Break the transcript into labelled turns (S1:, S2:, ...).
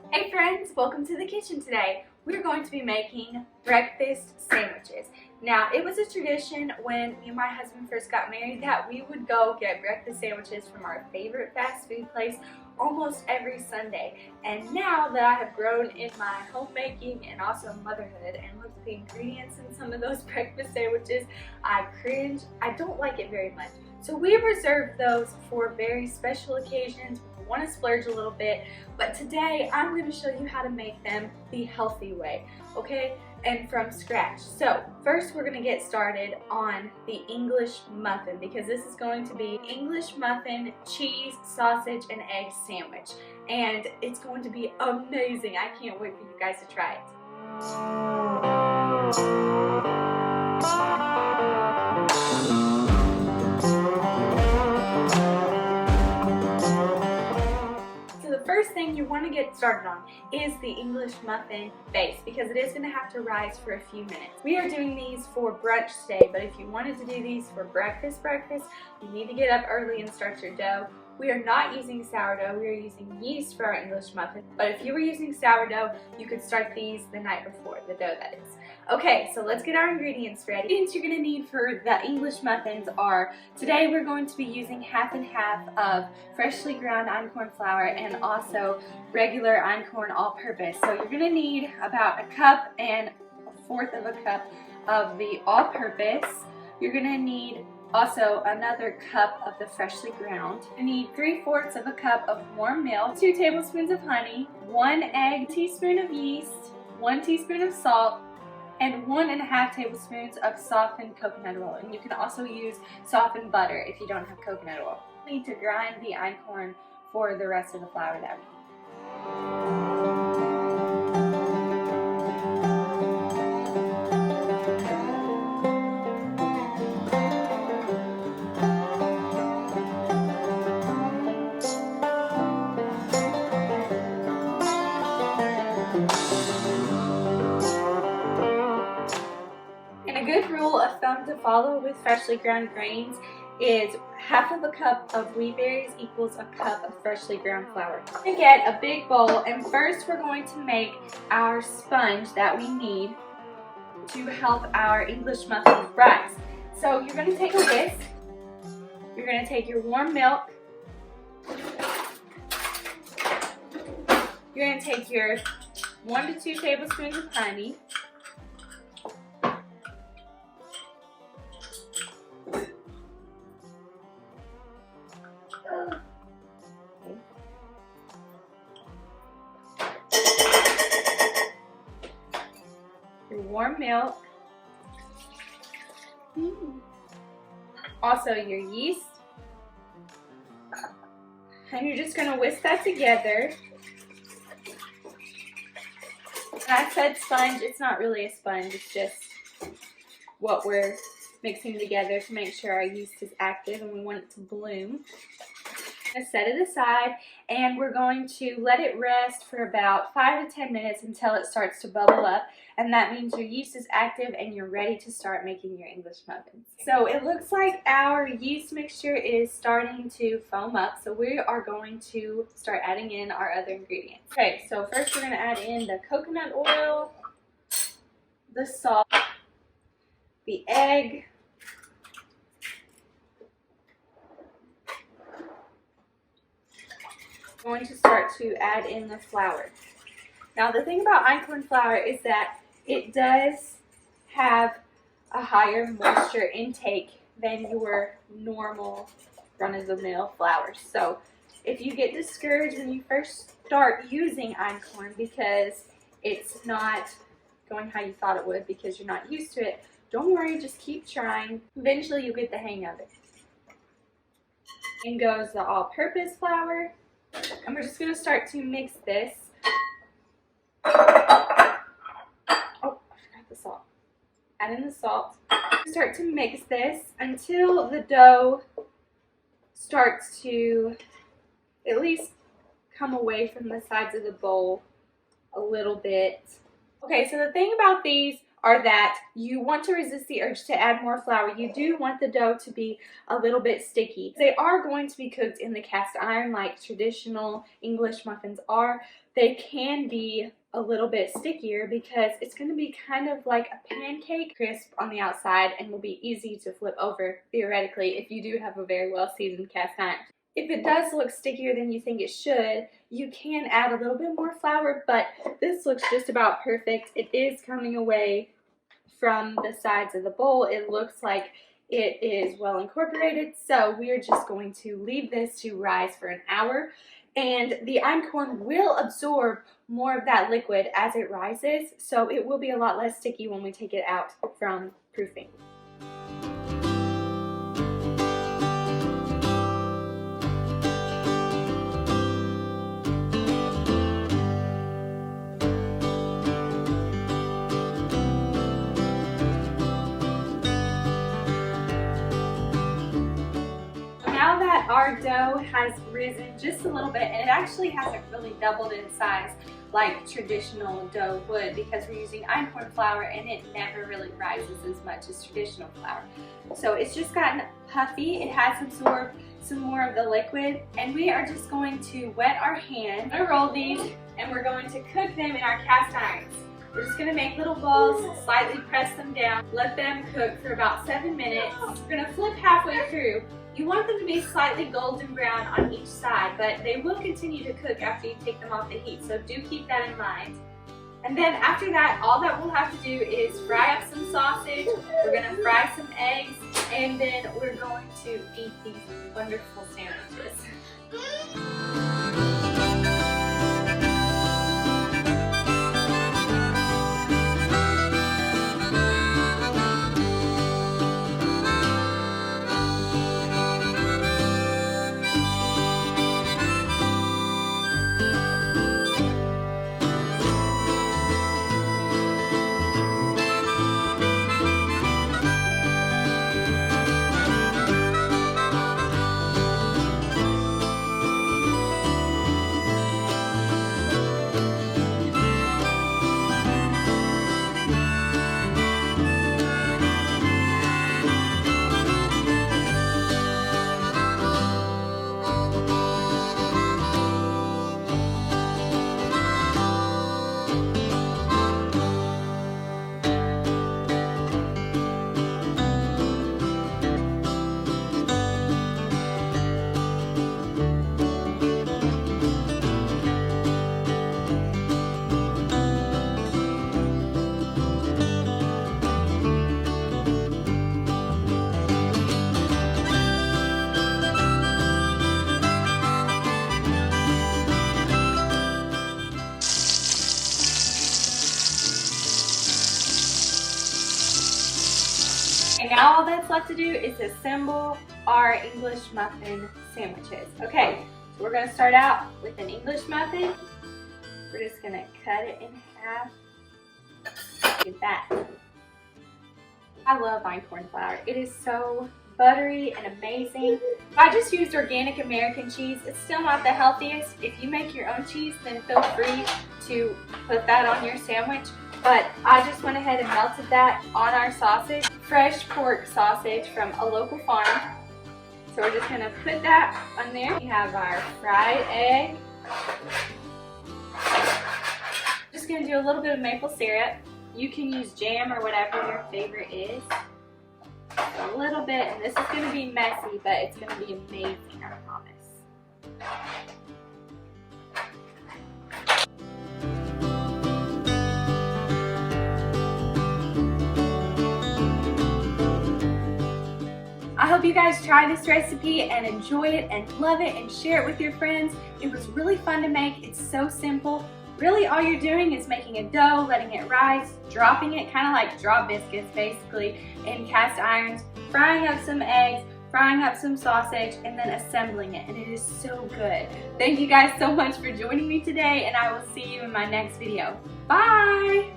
S1: Hey friends, welcome to the kitchen today. We're going to be making breakfast sandwiches. Now, it was a tradition when me and my husband first got married that we would go get breakfast sandwiches from our favorite fast food place almost every Sunday. And now that I have grown in my homemaking and also motherhood and looked at the ingredients in some of those breakfast sandwiches, I cringe. I don't like it very much. So we reserved those for very special occasions. Want to splurge a little bit, but today I'm going to show you how to make them the healthy way, okay, and from scratch. So first we're going to get started on the English muffin, because this is going to be English muffin, cheese, sausage, and egg sandwich, and it's going to be amazing. I can't wait for you guys to try it. First thing you want to get started on is the English muffin base, because it is going to have to rise for a few minutes. We are doing these for brunch today, but if you wanted to do these for breakfast, you need to get up early and start your dough. We are not using sourdough, we are using yeast for our English muffin, but if you were using sourdough, you could start these the night before, the dough that is. Okay, so let's get our ingredients ready. The ingredients you're going to need for the English muffins are, today we're going to be using half and half of freshly ground einkorn flour and also regular einkorn all-purpose. So you're going to need about a cup and a fourth of a cup of the all-purpose. You're going to need also another cup of the freshly ground. You need 3/4 of a cup of warm milk, 2 tablespoons of honey, 1 egg, teaspoon of yeast, 1 teaspoon of salt, and 1.5 tablespoons of softened coconut oil. And you can also use softened butter if you don't have coconut oil. You need to grind the einkorn for the rest of the flour that we need. And a good rule of thumb to follow with freshly ground grains is half of a cup of wheat berries equals a cup of freshly ground flour. We're going to get a big bowl, and first we're going to make our sponge that we need to help our English muffins rise. So you're going to take a whisk, you're going to take your warm milk, you're going to take your 1 to 2 tablespoons of honey, your warm milk, also your yeast, and you're just going to whisk that together. When I said sponge, it's not really a sponge, it's just what we're mixing together to make sure our yeast is active and we want it to bloom. Set it aside, and we're going to let it rest for about 5 to 10 minutes until it starts to bubble up, and that means your yeast is active and you're ready to start making your English muffins. So it looks like our yeast mixture is starting to foam up, so we are going to start adding in our other ingredients. Okay, so first we're going to add in the coconut oil, the salt, the egg, going to start to add in the flour. Now the thing about einkorn flour is that it does have a higher moisture intake than your normal run-of-the-mill flours. So if you get discouraged when you first start using einkorn because it's not going how you thought it would because you're not used to it, don't worry, just keep trying. Eventually you'll get the hang of it. In goes the all-purpose flour. And we're just going to start to mix this. Oh, I forgot the salt. Add in the salt. Start to mix this until the dough starts to at least come away from the sides of the bowl a little bit. Okay, so the thing about these are that you want to resist the urge to add more flour. You do want the dough to be a little bit sticky. They are going to be cooked in the cast iron like traditional English muffins are. They can be a little bit stickier because it's going to be kind of like a pancake, crisp on the outside, and will be easy to flip over theoretically if you do have a very well seasoned cast iron. If it does look stickier than you think it should, you can add a little bit more flour, but this looks just about perfect. It is coming away from the sides of the bowl. It looks like it is well incorporated, so we are just going to leave this to rise for an hour. And the einkorn will absorb more of that liquid as it rises, so it will be a lot less sticky when we take it out from proofing. Now that our dough has risen just a little bit, and it actually hasn't really doubled in size like traditional dough would because we're using einkorn flour and it never really rises as much as traditional flour. So it's just gotten puffy, it has absorbed some more of the liquid, and we are just going to wet our hand. I'm going to roll these and we're going to cook them in our cast irons. We're just going to make little balls, slightly press them down, let them cook for about 7 minutes. We're going to flip halfway through. You want them to be slightly golden brown on each side, but they will continue to cook after you take them off the heat, so do keep that in mind. And then after that, all that we'll have to do is fry up some sausage, we're going to fry some eggs, and then we're going to eat these wonderful sandwiches. And now all that's left to do is assemble our English muffin sandwiches. Okay, so we're going to start out with an English muffin. We're just going to cut it in half. Look at that. I love einkorn flour. It is so buttery and amazing. I just used organic American cheese. It's still not the healthiest. If you make your own cheese, then feel free to put that on your sandwich. But I just went ahead and melted that on our sausage. Fresh pork sausage from a local farm. So we're just going to put that on there. We have our fried egg. Just going to do a little bit of maple syrup. You can use jam or whatever your favorite is. A little bit, and this is going to be messy, but it's going to be amazing, I promise. I hope you guys try this recipe and enjoy it and love it and share it with your friends. It was really fun to make. It's so simple. Really all you're doing is making a dough, letting it rise, dropping it, kind of like drop biscuits basically, in cast irons, frying up some eggs, frying up some sausage, and then assembling it, and it is so good. Thank you guys so much for joining me today, and I will see you in my next video. Bye!